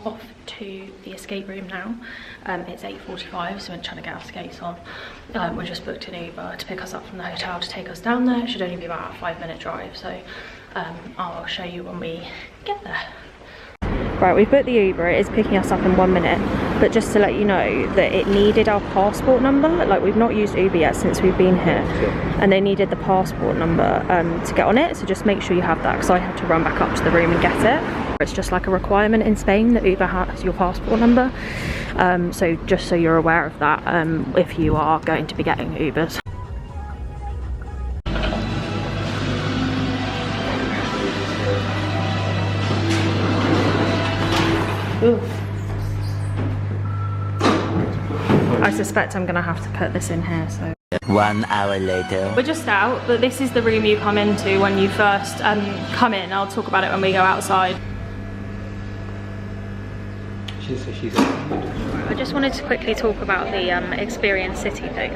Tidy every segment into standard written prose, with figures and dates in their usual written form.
off to the escape room now. It's 8:45, so we're trying to get our skates on. We just booked an Uber to pick us up from the hotel to take us down there. It should only be about a 5-minute drive, so I'll show you when we get there. Right, we've booked the Uber. It is picking us up in 1 minute, but just to let you know that it needed our passport number. Like, we've not used Uber yet since we've been here, and they needed the passport number to get on it, so just make sure you have that, because I had to run back up to the room and get it. It's just like a requirement in Spain that Uber has your passport number, so just so you're aware of that if you are going to be getting Ubers. Ooh. I suspect I'm gonna have to put this in here, so. 1 hour later. We're just out, but this is the room you come into when you first come in. I'll talk about it when we go outside. I just wanted to quickly talk about the Experiencity thing.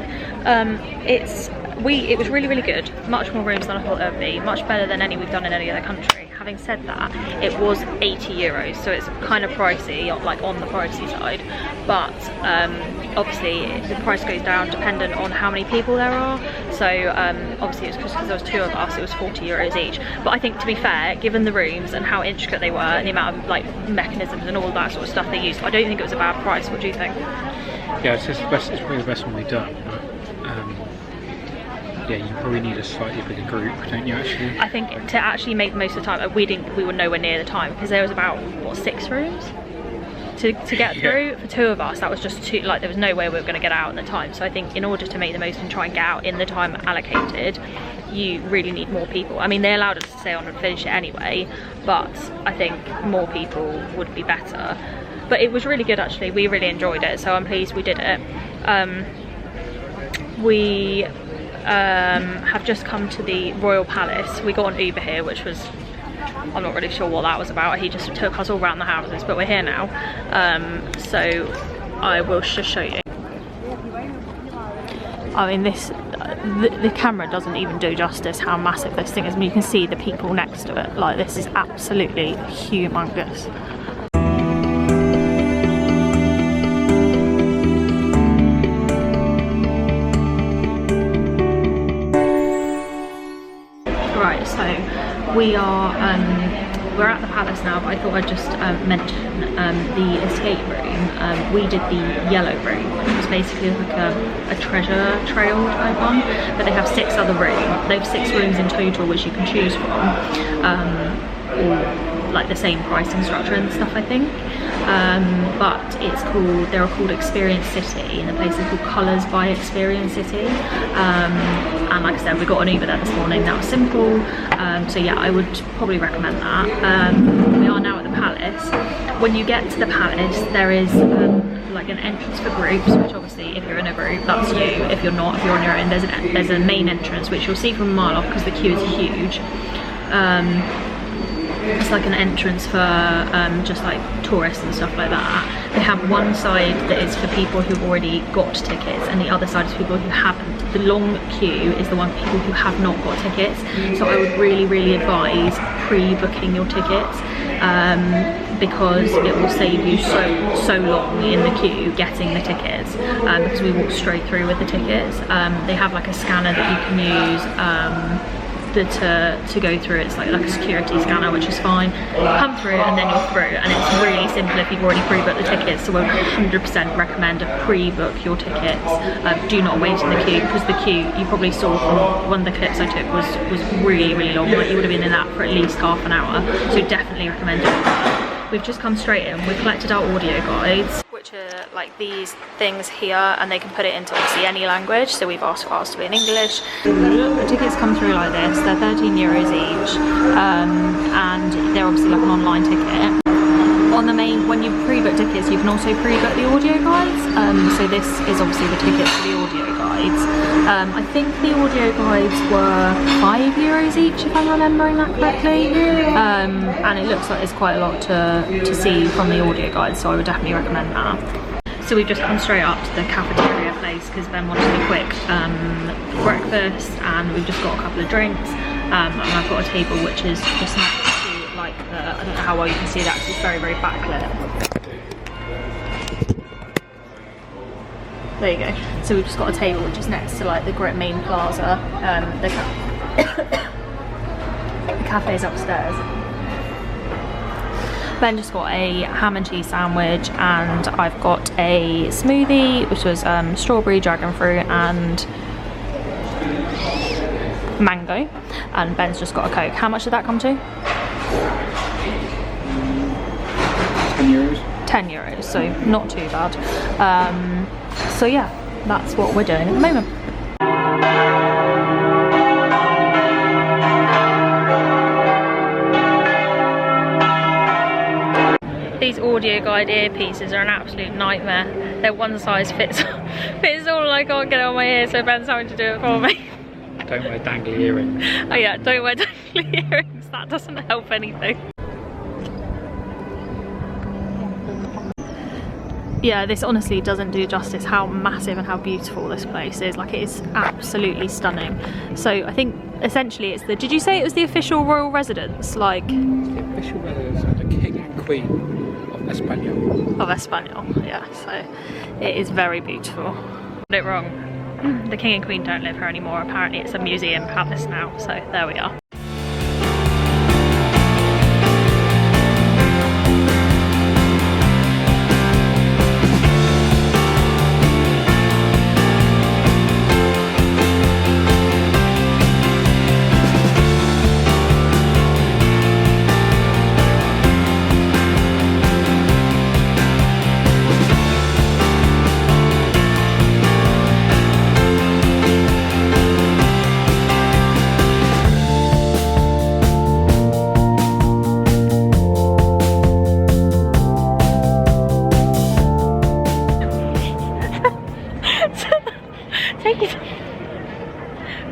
It was really good. Much more rooms than I thought it would be. Much better than any we've done in any other country. Having said that, it was 80 euros, so it's kind of pricey, like on the pricey side. But obviously the price goes down dependent on how many people there are. So obviously it's just because there was 2 of us, it was 40 euros each. But I think, to be fair, given the rooms and how intricate they were and the amount of like mechanisms and all that sort of stuff they used, I don't think it was a bad price. What do you think? Yeah, it's probably the best one we've done. Yeah, you probably need a slightly bigger group, don't you, actually? I think to actually make the most of the time, we were nowhere near the time, because there was about, what, 6 rooms to get through for 2 of us. That was just too, like, there was no way we were going to get out in the time. So I think in order to make the most and try and get out in the time allocated, you really need more people. I mean, they allowed us to stay on and finish it anyway, but I think more people would be better. But it was really good, actually. We really enjoyed it, so I'm pleased we did it. We have just come to the Royal Palace. We got an Uber here, which was, I'm not really sure what that was about. He just took us all around the houses, but we're here now. So I will just show you. I mean, the camera doesn't even do justice how massive this thing is. I mean, you can see the people next to it. Like, this is absolutely humongous. Right, so we're at the palace now, but I thought I'd just mention the escape room. We did the yellow room, which was basically like a treasure trail type one, but they have 6 other rooms. They have 6 rooms in total, which you can choose from, all like the same pricing structure and stuff, I think. But they're called Experiencity, and the place is called Colours by Experiencity. And like I said, we got an Uber there this morning. That was simple. So yeah, I would probably recommend that. We are now at the palace. When you get to the palace, there is like an entrance for groups, which obviously if you're in a group, that's you. If you're not, if you're on your own, there's a main entrance, which you'll see from a mile off because the queue is huge. It's like an entrance for just like tourists and stuff like that. They have one side that is for people who've already got tickets, and the other side is for people who haven't. The long queue is the one for people who have not got tickets. So I would really advise pre-booking your tickets, because it will save you so long in the queue getting the tickets, because we walk straight through with the tickets. They have like a scanner that you can use to go through. It's like a security scanner, which is fine. Come through and then you're through, and it's really simple if you've already pre-booked the tickets. So I would 100% recommend to pre-book your tickets. Do not wait in the queue, because the queue, you probably saw from one of the clips I took, was really long. Like, you would have been in that for at least half an hour. So definitely recommend it. We've just come straight in. We've collected our audio guides, which are like these things here, and they can put it into obviously any language. So we've asked for ours to be in English. The tickets come through like this. They're 13 euros each, and they're obviously like an online ticket. On the main, when you pre-book tickets, you can also pre-book the audio guides. So this is obviously the tickets for the audio guides. I think the audio guides were 5 euros each, if I'm remembering that correctly. And it looks like there's quite a lot to see from the audio guides, so I would definitely recommend that. So we've just come straight up to the cafeteria place because Ben wanted a quick breakfast, and we've just got a couple of drinks. And I've got a table which is just next to, like, I don't know how well you can see that because it's very backlit. There you go. So we've just got a table which is next to like the main plaza. The cafe's upstairs. Ben just got a ham and cheese sandwich, and I've got a smoothie which was strawberry, dragon fruit and mango, and Ben's just got a Coke. How much did that come to? €10. €10, so not too bad. So yeah, that's what we're doing at the moment. These audio guide earpieces are an absolute nightmare. They're one size fits all, and I can't get it on my ear, so Ben's having to do it for me. Don't wear dangly earrings. Oh yeah, don't wear dangly earrings. That doesn't help anything. Yeah, this honestly doesn't do justice how massive and how beautiful this place is. Like, it is absolutely stunning. So I think essentially it's the, did you say it was the official royal residence? Like, It's the official residence of the King and Queen of España. Of España, yeah. So it is very beautiful. Got it wrong. The King and Queen don't live here anymore. Apparently it's a museum palace now. So there we are.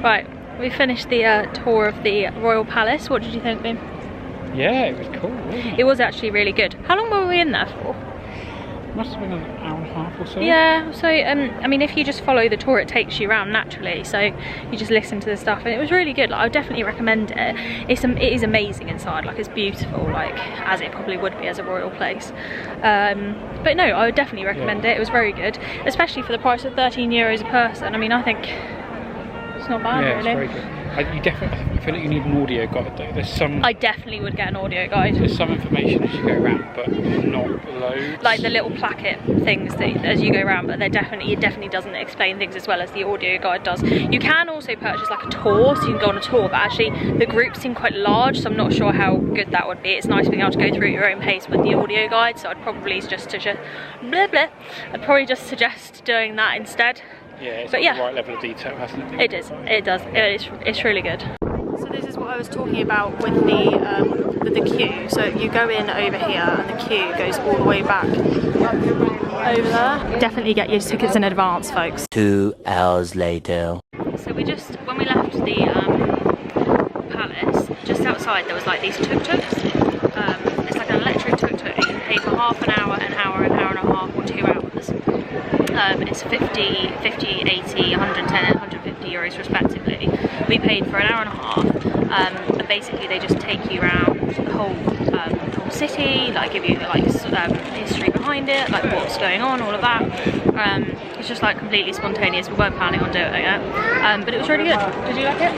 Right, we finished the tour of the Royal Palace. What did you think, Ben? Yeah, it was cool, wasn't it? It was actually really good. How long were we in there for? Must have been an hour and a half or so. Yeah, so I mean, if you just follow the tour, it takes you around naturally, so you just listen to the stuff, and it was really good. Like, I would definitely recommend it. It is amazing inside, like, it's beautiful, like, as it probably would be as a royal place. But no, I would definitely recommend it. It was very good, especially for the price of €13 a person. I mean, I think it's not bad, yeah, really. It's very good. You definitely, I feel like you need an audio guide though. There's some. I definitely would get an audio guide. There's some information as you go around, but not loads. Like the little placket things that as you go around, but it definitely doesn't explain things as well as the audio guide does. You can also purchase like a tour, so you can go on a tour, but actually the groups seem quite large, so I'm not sure how good that would be. It's nice being able to go through at your own pace with the audio guide, so I'd probably just suggest doing that instead. Yeah, it's but got yeah, the right level of detail, hasn't it? It is. It does. It's really good. So this is what I was talking about with the queue. So you go in over here, and the queue goes all the way back over there. Definitely get your tickets in advance, folks. 2 hours later. So when we left the palace, just outside there was like these tuk-tuks. It's like an electric tuk-tuk. You can pay for half an hour, an hour and a half, or 2 hours. It's 50, 80, 110 and 150 euros respectively. We paid for an hour and a half, and basically they just take you around the whole city, like give you like history behind it, like what's going on, all of that. It's just like completely spontaneous. We weren't planning on doing it, but it was really good. Did you like it?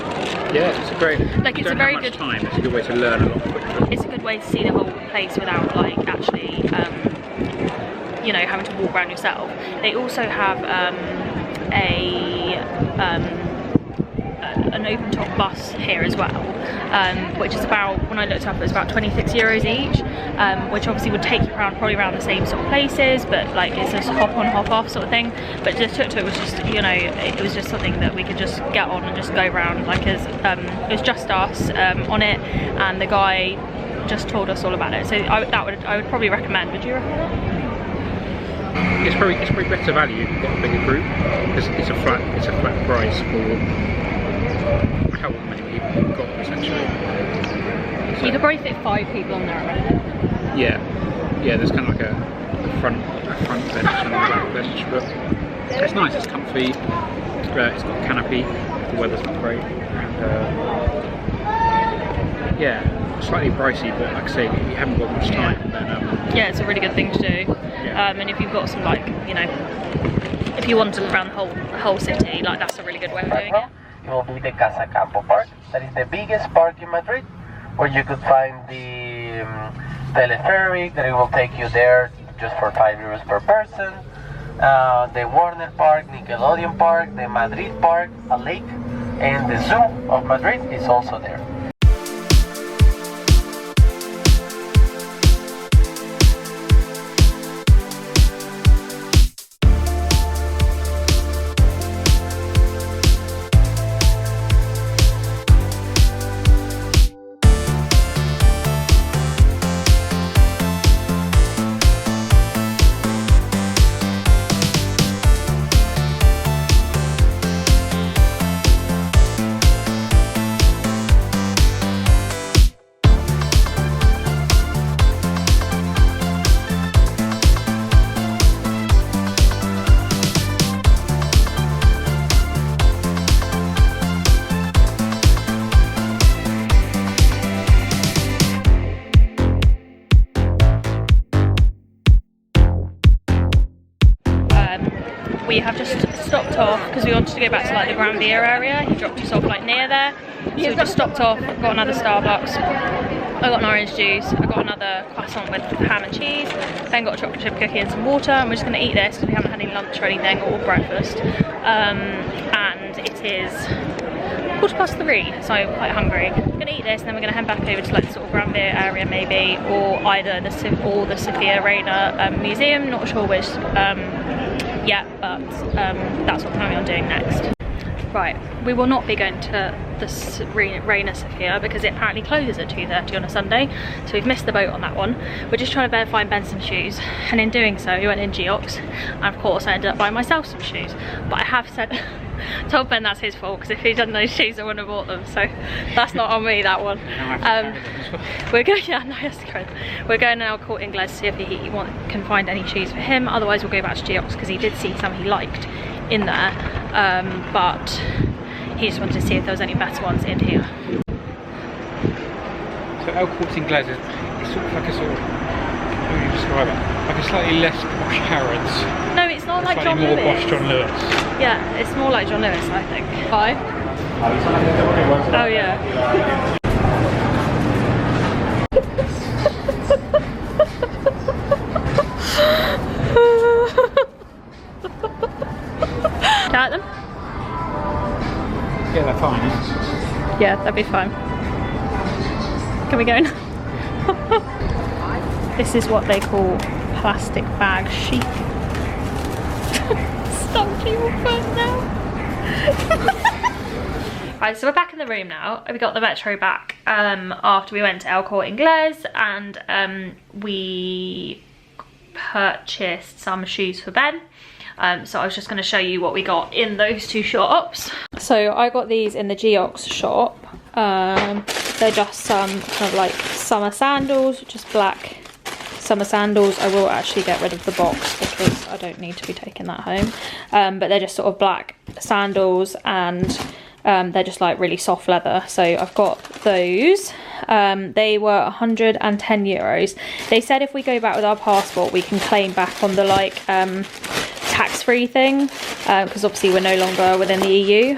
Yeah, it's a great. Like, it's a very good time. It's a good way to learn a lot quickly. It's a good way to see the whole place without like actually you know, having to walk around yourself. They also have an open top bus here as well, which is about, when I looked up, it was about 26 euros each, which obviously would take you around, probably around the same sort of places, but like it's just hop on, hop off sort of thing. But the tuk-tuk was just, you know, it was just something that we could just get on and just go around, like as it was just us on it, and the guy just told us all about it. So I would probably recommend. Would you recommend it? It's probably better value if you've got a bigger group, because it's a flat price for however many people you've got, essentially. So, you could probably fit 5 people on there already. Yeah, there's kind of like a front bench and a back bench, but it's nice, it's comfy, it's got a canopy, the weather's not great, and yeah, slightly pricey, but like I say, if you haven't got much time, then yeah, it's a really good thing to do. Yeah. And if you've got some, like, you know, if you want to look around the whole city, like that's a really good way of doing it. It will be the Casa Campo Park. That is the biggest park in Madrid, where you could find the telepheric that it will take you there just for €5 per person. The Warner Park, Nickelodeon Park, the Madrid Park, a lake, and the Zoo of Madrid is also there. We have just stopped off because we wanted to go back to like the Gran Via area. He dropped us off like near there, so we just stopped off, got another Starbucks. I got an orange juice, I got another croissant with ham and cheese, then got a chocolate chip cookie and some water, and we're just going to eat this because we haven't had any lunch or anything, or breakfast. And it is 3:15, so I'm quite hungry. I'm going to eat this and then we're going to head back over to like the sort of Gran Via area maybe, or either the Sofia Reina museum, not sure which yet, but that's what I'm planning on doing next. Right, we will not be going to the Reina Sofia because it apparently closes at 2:30 on a Sunday, so we've missed the boat on that one. We're just trying to find Ben some shoes, and in doing so we went in Geox, and of course I ended up buying myself some shoes. But I have said, told Ben that's his fault, because if he'd done those shoes I wouldn't have bought them, so that's not on me, that one. We're going, yeah, no, that's correct. We're going now Corte Inglés to see if he can find any shoes for him. Otherwise we'll go back to Geox because he did see some he liked in there, but he just wanted to see if there was any better ones in here. So El Corte Inglés is sort of like a sort of, how would you describe it? Like a slightly less posh Harrods. No, it's not like John Lewis. Slightly more posh John Lewis. Yeah, it's more like John Lewis, I think. Bye. Oh yeah. Do you like them? Yeah, they're fine. Yeah, that'd be fine. Can we go now? This is what they call plastic bag chic. Stuck to your foot now. Right, so we're back in the room now. We got the metro back after we went to El Corte Inglés, and we purchased some shoes for Ben. So I was just going to show you what we got in those two shops. So I got these in the Geox shop. They're just some kind of like summer sandals, just black summer sandals. I will actually get rid of the box because I don't need to be taking that home. But they're just sort of black sandals, and they're just like really soft leather. So I've got those. They were 110 euros. They said if we go back with our passport we can claim back on the like tax-free thing, because obviously we're no longer within the EU,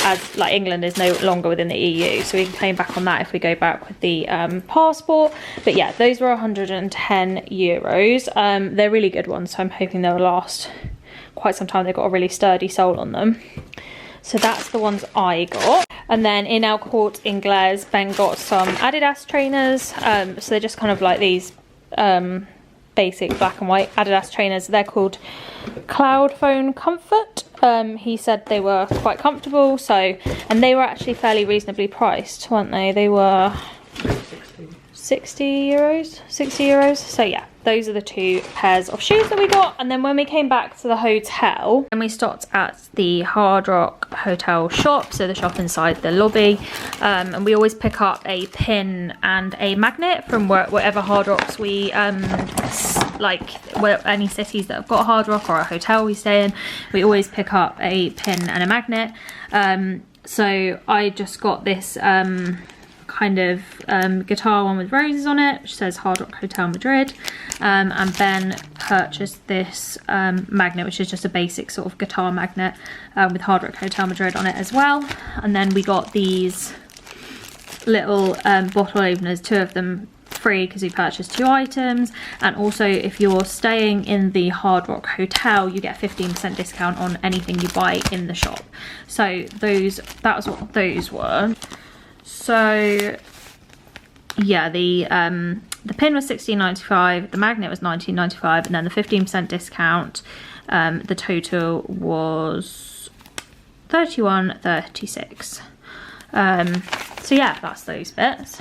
as like England is no longer within the EU, so we can claim back on that if we go back with the passport. But yeah, those were 110 euros. They're really good ones, so I'm hoping they'll last quite some time. They've got a really sturdy sole on them. So that's the ones I got. And then in El Corte Inglés, Ben got some Adidas trainers. So they're just kind of like these basic black and white Adidas trainers. They're called Cloud Phone Comfort. He said they were quite comfortable, so, and they were actually fairly reasonably priced, weren't they? They were 60 euros. So yeah, those are the two pairs of shoes that we got. And then when we came back to the hotel, and we stopped at the Hard Rock Hotel shop, so the shop inside the lobby, and we always pick up a pin and a magnet from whatever Hard Rocks we any cities that have got a Hard Rock or a hotel we stay in. We always pick up a pin and a magnet. So I just got this kind of guitar one with roses on it, which says Hard Rock Hotel Madrid. And Ben purchased this magnet, which is just a basic sort of guitar magnet with Hard Rock Hotel Madrid on it as well. And then we got these little bottle openers, 2 of them free because we purchased 2 items. And also, if you're staying in the Hard Rock Hotel, you get a 15% discount on anything you buy in the shop. So that was what those were. So yeah, the pin was $16.95, the magnet was $19.95, and then the 15% discount, the total was $31.36. So yeah, that's those bits.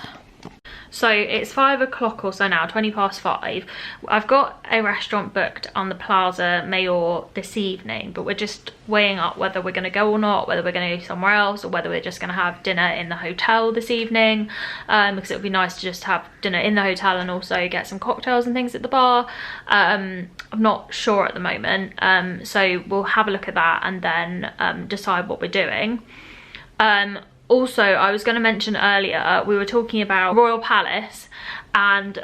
So it's 5 o'clock or so now, 20 past 5. I've got a restaurant booked on the Plaza Mayor this evening, but we're just weighing up whether we're going to go or not, whether we're going to go somewhere else, or whether we're just going to have dinner in the hotel this evening, because it would be nice to just have dinner in the hotel and also get some cocktails and things at the bar. I'm not sure at the moment, so we'll have a look at that and then decide what we're doing. Also, I was going to mention earlier, we were talking about Royal Palace, and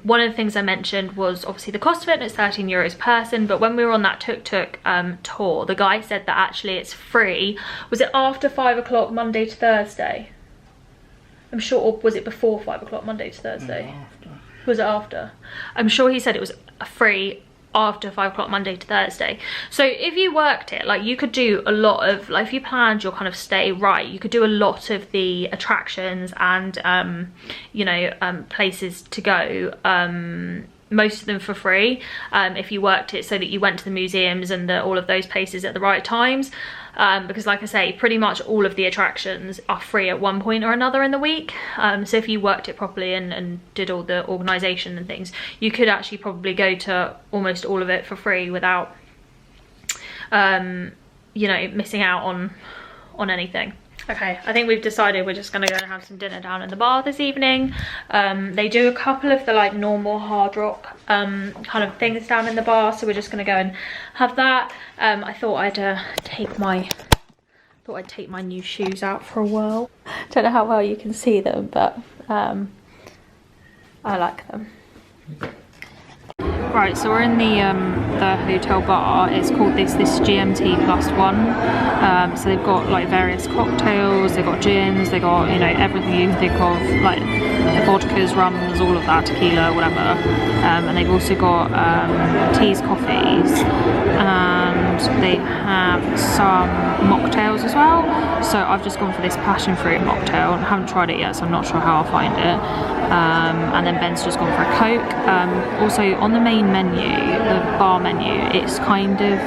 one of the things I mentioned was obviously the cost of it, and it's €13 per person, but when we were on that tuk-tuk tour, the guy said that actually it's free. Was it after 5 o'clock Monday to Thursday? I'm sure, or was it before 5 o'clock Monday to Thursday? After. Was it after? I'm sure he said it was free after 5 o'clock Monday to Thursday. So if you worked it, like, you could do a lot of, like, if you planned your kind of stay right, you could do a lot of the attractions and you know, places to go, most of them for free, if you worked it so that you went to the museums and all of those places at the right times, because like I say, pretty much all of the attractions are free at one point or another in the week. So if you worked it properly and did all the organisation and things, you could actually probably go to almost all of it for free without you know, missing out on anything. Okay, I think we've decided we're just gonna go and have some dinner down in the bar this evening. They do a couple of the like normal Hard Rock kind of things down in the bar, so we're just gonna go and have that. I thought I'd take my new shoes out for a whirl. Don't know how well you can see them, but I like them. Right, so we're in the hotel bar. It's called this GMT +1. So they've got like various cocktails, they've got gins, they've got, you know, everything you can think of, like vodkas, rums, all of that, tequila, whatever. And they've also got teas, coffees, and they have some mocktails as well. So I've just gone for this passion fruit mocktail. I haven't tried it yet, so I'm not sure how I'll find it. And then Ben's just gone for a Coke. Also on the main menu, the bar menu, it's kind of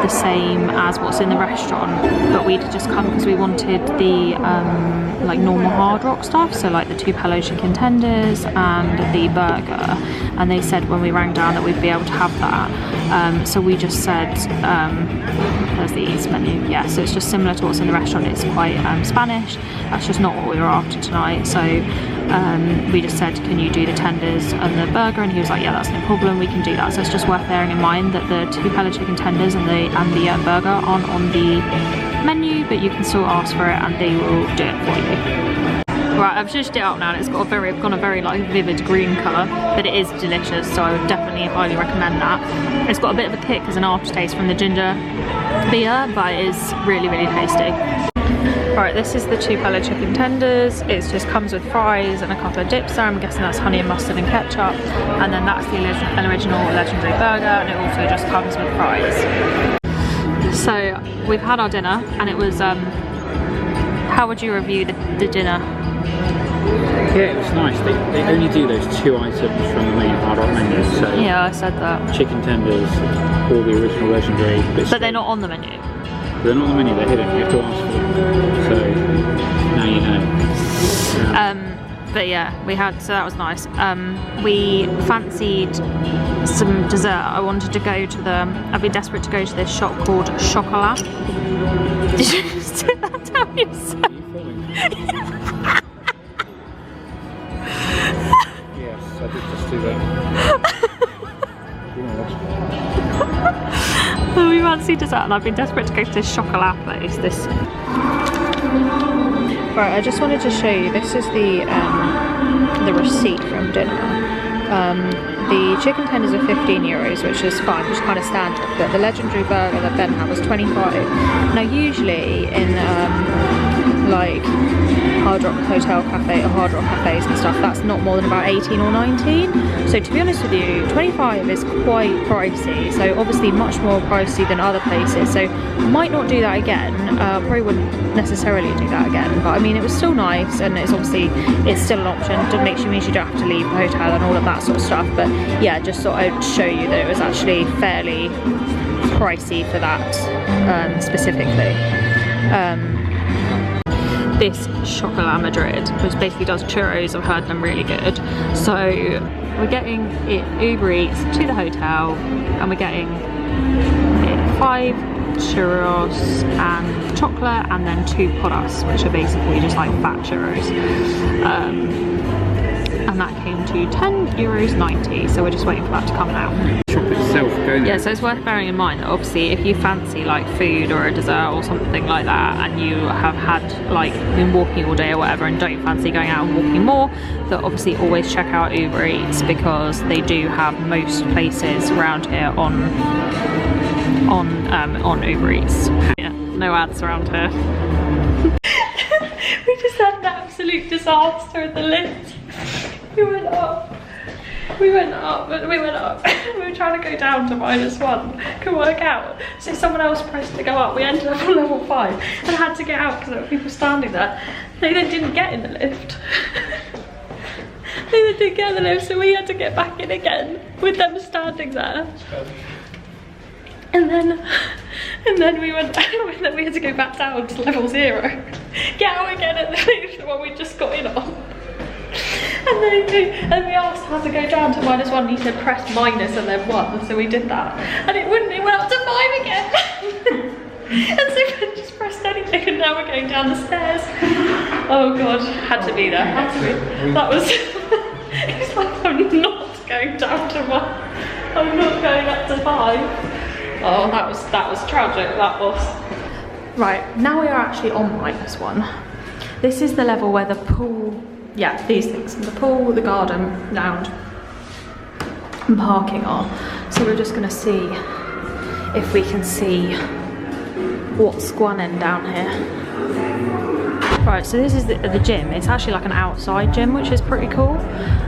the same as what's in the restaurant, but we'd just come because we wanted the like normal Hard Rock stuff, so like the 2 Pello chicken tenders and the burger, and they said when we rang down that we'd be able to have that. So we just said, there's the East menu, yeah, so it's just similar to what's in the restaurant. It's quite Spanish. That's just not what we were after tonight, so we just said, can you do the tenders and the burger, and he was like, yeah, that's no problem, we can do that. So it's just worth bearing in mind that the 2 Pello chicken tenders and the burger aren't on the menu, but you can still ask for it and they will do it for you. Right, I've zhuzhed it up now and it's got a very like vivid green colour, but it is delicious, so I would definitely highly recommend that. It's got a bit of a kick as an aftertaste from the ginger beer, but it is really, really tasty. Right, this is the 2 Pello chicken tenders. It just comes with fries and a couple of dips there. I'm guessing that's honey and mustard and ketchup. And then that's the original legendary burger, and it also just comes with fries. So we've had our dinner, and it was, how would you review the dinner? Yeah, it was nice. They only do those 2 items from the main Hard Rock menu. So yeah, I said that. Chicken tenders, all the original legendary. But they're not on the menu. They're not on the menu, they're hidden, you have to ask for them. So, now you know. But yeah, we had, so that was nice. We fancied some dessert. I wanted to go to I've been desperate to go to this shop called Chocolat. Did you just do that down yourself? Yes, I did just do that. We fancied dessert, and I've been desperate to go to this Chocolat place. Right, I just wanted to show you, this is the receipt from dinner. The chicken tenders are 15 euros, which is fine, which is kind of standard, but the legendary burger that Ben had was 25. Now usually in like Hard Rock Hotel Cafe or Hard Rock Cafes and stuff, that's not more than about 18 or 19. So to be honest with you, 25 is quite pricey, so obviously much more pricey than other places, so might not do that again. Probably wouldn't necessarily do that again, but I mean it was still nice, and it's obviously, it's still an option. It means you don't have to leave the hotel and all of that sort of stuff, but yeah, just thought I'd show you that it was actually fairly pricey for that specifically. This Chocolat Madrid, which basically does churros. I've heard them really good. So we're getting it Uber Eats to the hotel, and we're getting 5 churros and chocolate, and then 2 porras, which are basically just like fat churros. And that came to €10.90, so we're just waiting for that to come out. Shop itself, going. Yeah, so it's worth bearing in mind that obviously if you fancy like food or a dessert or something like that, and you have had like been walking all day or whatever and don't fancy going out and walking more, that obviously always check out Uber Eats, because they do have most places around here on Uber Eats. Yeah, no ads around here. We just had an absolute disaster at the lift. We went up, we were trying to go down to -1, couldn't work out. So someone else pressed to go up, we ended up on level 5 and had to get out because there were people standing there. They then didn't get in the lift. They then didn't get in the lift, so we had to get back in again with them standing there. And then we went, and then we had to go back down to level 0. Get out again at the lift, the one we just got in on. And then we asked how to go down to -1, and he said press minus and then 1, so we did that. And it wouldn't, it went up to 5 again. And so we just pressed anything, and now we're going down the stairs. Oh god, had to be there, had to be. That was, it's like I'm not going down to 1, I'm not going up to 5. Oh, that was tragic, that was. Right, now we are actually on -1. This is the level where the pool, yeah, these things, the pool, the garden, lounge, and parking are. So we're just gonna see if we can see what's going on down here. Right, so this is the gym. It's actually like an outside gym, which is pretty cool.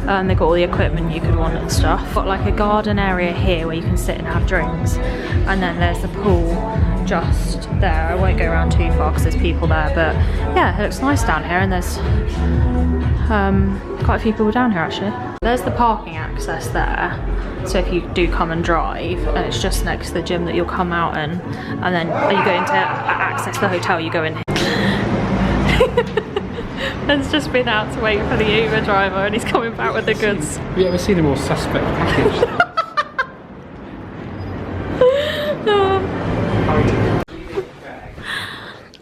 They've got all the equipment you could want and stuff. Got like a garden area here where you can sit and have drinks. And then there's the pool just there. I won't go around too far because there's people there, but yeah, it looks nice down here, and there's quite a few people down here actually. There's the parking access there. So if you do come and drive, and it's just next to the gym that you'll come out in, and then you go into access the hotel, you go in here. Ben's just been out to wait for the Uber driver, and he's coming back with the goods. Have you ever seen a more suspect package?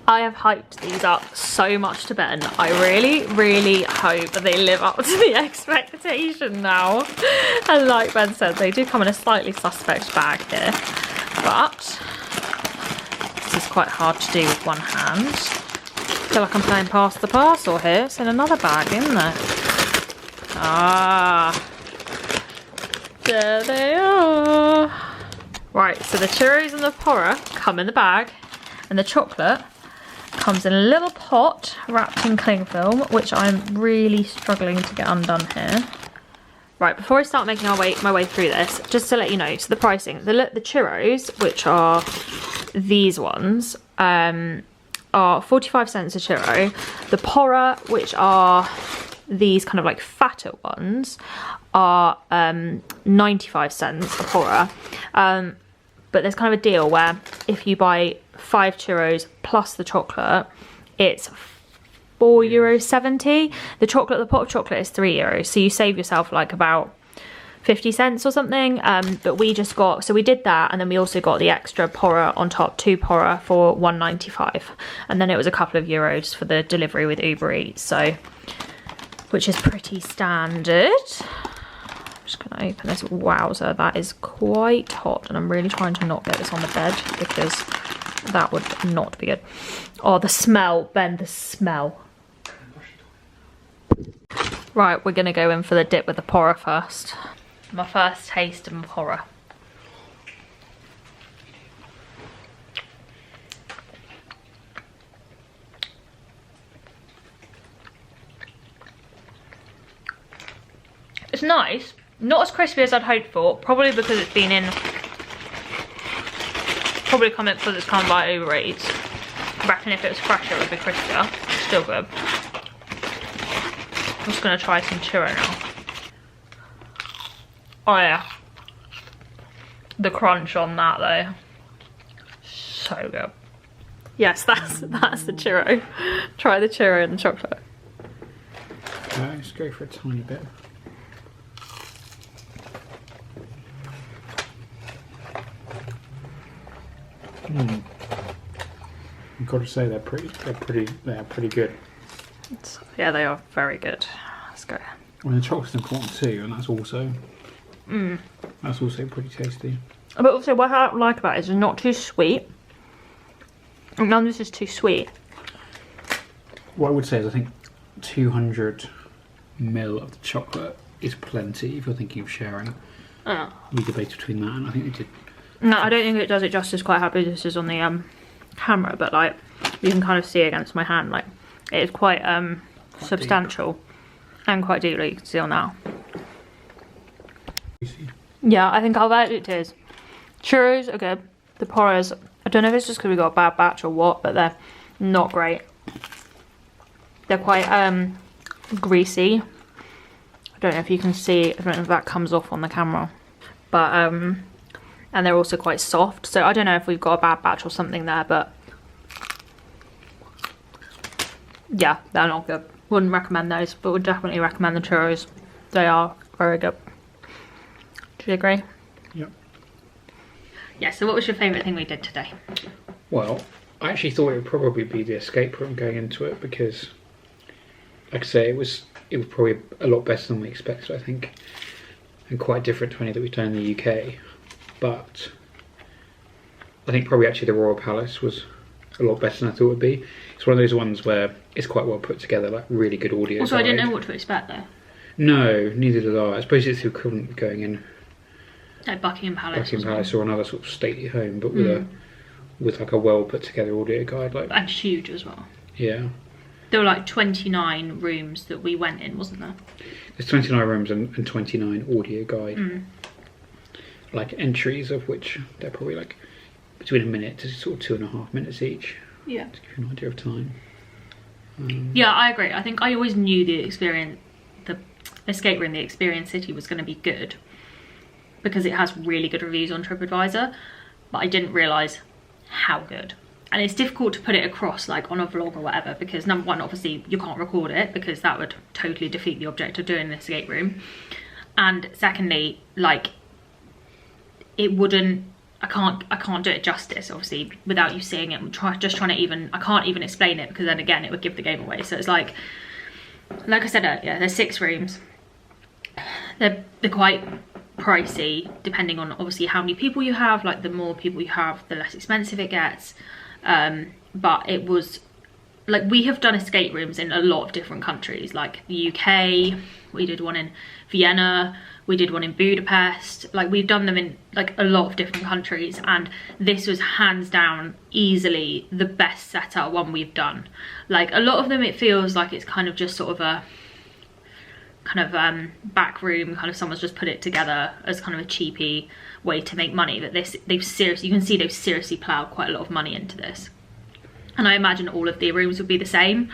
I have hyped these up so much to Ben. I really, really hope that they live up to the expectation now. And like Ben said, they do come in a slightly suspect bag here, but this is quite hard to do with one hand. I feel like I'm playing pass the parcel here. It's in another bag, isn't there? Ah, there they are. Right, so the churros and the porra come in the bag, and the chocolate comes in a little pot wrapped in cling film, which I'm really struggling to get undone here. Right, before I start making my way through this, just to let you know, so the pricing, the churros, which are these ones, are 45 cents a churro. The porra, which are these kind of like fatter ones, are 95 cents a porra. But there's kind of a deal where if you buy 5 churros plus the chocolate, it's €4.70. The pot of chocolate is €3, so you save yourself like about 50 cents or something. But we just got, so we did that, and then we also got the extra porra on top, 2 porra for €1.95, and then it was a couple of euros for the delivery with Uber Eats, so which is pretty standard. I'm just gonna open this. Wowzer, that is quite hot, and I'm really trying to not get this on the bed because that would not be good. Oh, the smell, Ben, the smell. Right, we're gonna go in for the dip with the porra first. My first taste of porra. It's nice, not as crispy as I'd hoped for, probably because it's been in, probably coming because it's come by Uber Eats. I reckon if it was fresher it would be crispier. Still good. I'm just gonna try some churro now. Oh yeah. The crunch on that though. So good. Yes, that's the churro. Try the churro and the chocolate. Let's go for a tiny bit. I've got to say they're pretty good. Yeah, they are very good. Let's go. Well, the chocolate's important too, and that's also pretty tasty. But also, what I like about it is it's not too sweet. None of this is too sweet. What I would say is I think 200 ml of the chocolate is plenty if you're thinking of sharing. We debate between that, and I think we did. No, I don't think it does it justice quite how big this is on the camera, but like you can kind of see against my hand, like it is quite substantial deep. And quite deeply. You can see on that. Yeah, I think I'll let it is. Churros are good. The porras, I don't know if it's just because we got a bad batch or what, but they're not great. They're quite greasy. I don't know if you can see, I don't know if that comes off on the camera, but and they're also quite soft, so I don't know if we've got a bad batch or something there, but yeah, they're not good. Wouldn't recommend those, but would definitely recommend the churros. They are very good. Do you agree? Yep. Yeah, so what was your favourite thing we did today? Well, I actually thought it would probably be the escape room going into it, because like I say, it was probably a lot better than we expected, I think, and quite different to any that we've done in the UK. But I think probably actually the Royal Palace was a lot better than I thought it would be. It's one of those ones where it's quite well put together, like really good audio. Also, I didn't know what to expect though. No, neither did I. I suppose it's the equivalent of going in like Buckingham Palace. Buckingham Palace or another sort of stately home, but with like a well put together audio guide, like, and huge as well. Yeah. There were like 29 rooms that we went in, wasn't there? There's 29 rooms and 29 audio guide. Like entries, of which they're probably like between a minute to sort of 2.5 minutes each. Yeah. To give you an idea of time. Yeah, I agree. I think I always knew the escape room, the Experiencity was going to be good because it has really good reviews on TripAdvisor, but I didn't realise how good. And it's difficult to put it across like on a vlog or whatever, because number one, obviously you can't record it because that would totally defeat the object of doing an escape room. And secondly, like it wouldn't, I can't do it justice obviously without you seeing it. I can't even explain it, because then again it would give the game away. So it's like I said earlier, there's 6 rooms. They're quite pricey depending on obviously how many people you have. Like the more people you have, the less expensive it gets. But it was like, we have done escape rooms in a lot of different countries, like the UK, we did one in Vienna, we did one in Budapest. Like we've done them in like a lot of different countries, and this was hands down easily the best setup one we've done. Like a lot of them it feels like it's kind of just sort of a kind of back room, kind of someone's just put it together as kind of a cheapy way to make money, but they've seriously, you can see they've seriously ploughed quite a lot of money into this, and I imagine all of the rooms would be the same.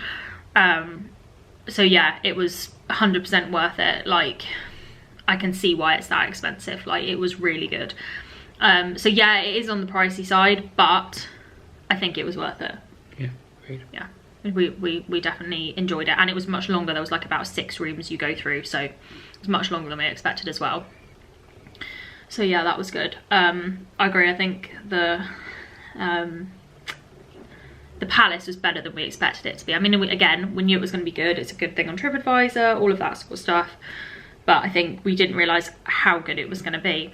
So yeah, it was 100% worth it. Like I can see why it's that expensive. Like it was really good. So yeah, it is on the pricey side, but I think it was worth it. Yeah, great. Yeah, we definitely enjoyed it, and it was much longer. There was like about 6 rooms you go through, so it was much longer than we expected as well. So yeah, that was good. I agree. I think the Palace was better than we expected it to be. I mean, again, we knew it was going to be good. It's a good thing on TripAdvisor, all of that sort of stuff. But I think we didn't realise how good it was going to be.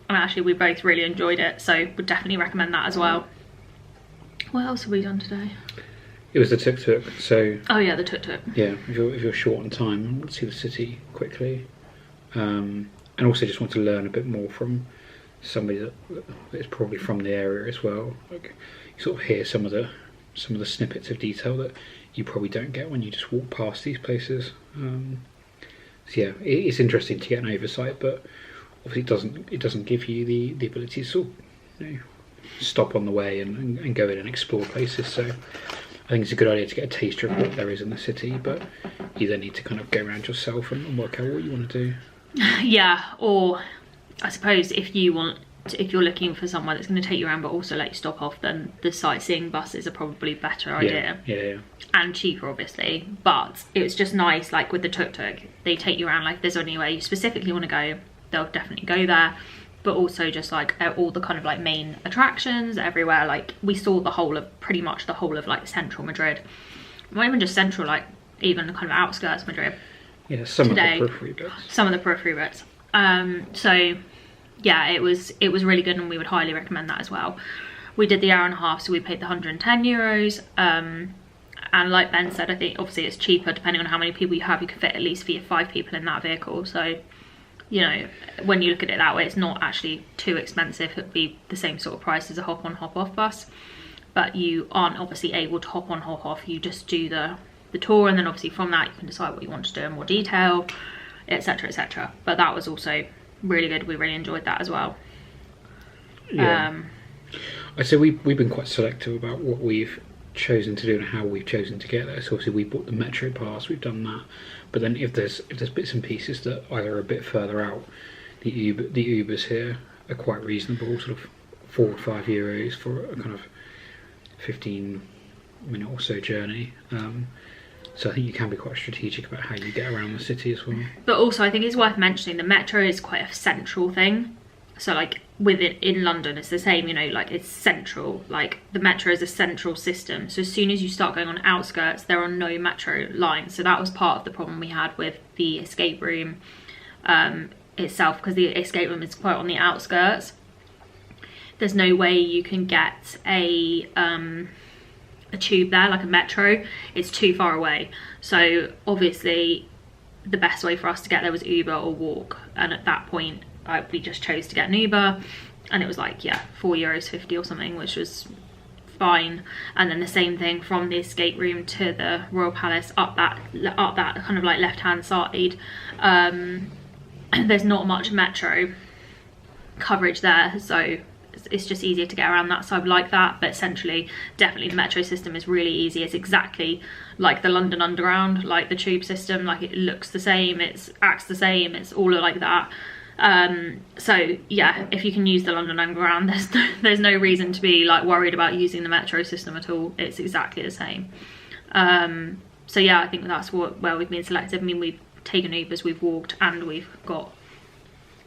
And actually, we both really enjoyed it, so would definitely recommend that as well. What else have we done today? It was the tuk-tuk, so... Oh yeah, the tuk-tuk. Yeah, if you're short on time, see the city quickly. And also just want to learn a bit more from somebody that is probably from the area as well. Like, you sort of hear some of the snippets of detail that you probably don't get when you just walk past these places. So yeah, it's interesting to get an oversight, but obviously it doesn't give you the ability to sort of, stop on the way and go in and explore places. So I think it's a good idea to get a taster of what there is in the city, but you then need to kind of go around yourself and work out what you want to do. Yeah, or I suppose if you're looking for somewhere that's going to take you around but also let you stop off, then the sightseeing buses are probably a better idea. Yeah. And cheaper, obviously. But it was just nice, like with the tuk-tuk, they take you around, like if there's anywhere you specifically want to go, they'll definitely go there. But also just like all the kind of like main attractions everywhere. Like we saw pretty much the whole of like central Madrid. Not even just central, like even the kind of outskirts of Madrid. Yeah, some of the periphery bits. Some of the periphery bits. So yeah, it was really good, and we would highly recommend that as well. We did the hour and a half, so we paid the €110. And like Ben said, I think obviously it's cheaper depending on how many people you have. You could fit at least 5 people in that vehicle. So, you know, when you look at it that way, it's not actually too expensive. It'd be the same sort of price as a hop on, hop off bus. But you aren't obviously able to hop on, hop off. You just do the tour, and then obviously from that you can decide what you want to do in more detail, etc, etc. But that was also really good. We really enjoyed that as well. Yeah. I'd say we've been quite selective about what we've chosen to do and how we've chosen to get there. So obviously we bought the metro pass, we've done that, but then if there's bits and pieces that either are a bit further out, the Ubers here are quite reasonable, sort of €4 or €5 for a kind of 15-minute or so journey. So I think you can be quite strategic about how you get around the city as well. But also I think it's worth mentioning the metro is quite a central thing. So like in London it's the same, you know, like it's central, like the metro is a central system. So as soon as you start going on outskirts, there are no metro lines. So that was part of the problem we had with the escape room itself, because the escape room is quite on the outskirts. There's no way you can get a tube there, like a metro. It's too far away. So obviously the best way for us to get there was Uber or walk, and at that point we just chose to get an Uber, and it was like, yeah, €4.50 or something, which was fine. And then the same thing from the escape room to the Royal Palace, up that kind of like left hand side. There's not much metro coverage there, so it's just easier to get around that side like that. But essentially, definitely the metro system is really easy. It's exactly like the London Underground, like the tube system. Like it looks the same, it acts the same, it's all like that. So yeah, if you can use the London Underground, there's no reason to be like worried about using the metro system at all. It's exactly the same. So yeah, I think that's where we've been selective. I mean, we've taken Ubers, we've walked, and we've got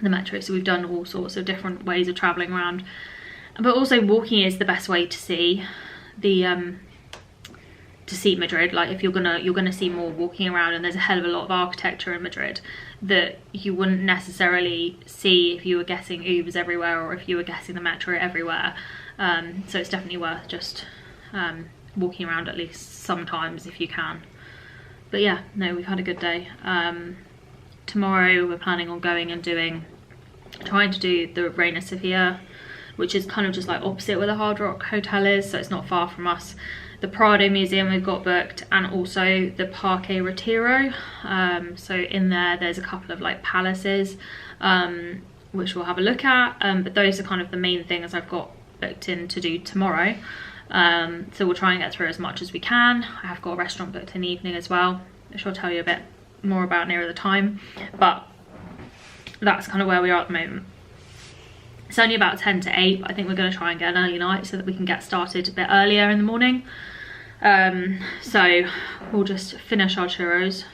the metro, so we've done all sorts of different ways of traveling around. But also walking is the best way to see Madrid. Like if you're gonna see more walking around, and there's a hell of a lot of architecture in Madrid that you wouldn't necessarily see if you were getting Ubers everywhere or if you were getting the metro everywhere. So it's definitely worth just walking around at least sometimes if you can. But yeah, no, we've had a good day. Tomorrow we're planning on going and trying to do the Reina Sofia, which is kind of just like opposite where the Hard Rock Hotel is, so it's not far from us. The Prado Museum we've got booked, and also the Parque Retiro. So in there's a couple of like palaces, which we'll have a look at. But those are kind of the main things I've got booked in to do tomorrow. So we'll try and get through as much as we can. I have got a restaurant booked in the evening as well, which I'll tell you a bit more about nearer the time. But that's kind of where we are at the moment. It's only about 10 to 8, but I think we're going to try and get an early night so that we can get started a bit earlier in the morning. So we'll just finish our churros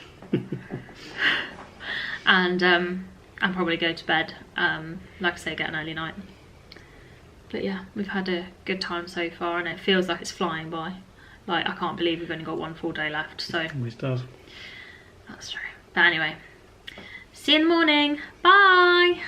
and probably go to bed. Like I say, get an early night. But yeah, we've had a good time so far, and it feels like it's flying by. Like, I can't believe we've only got one full day left. So it always does. That's true. But anyway, see you in the morning. Bye.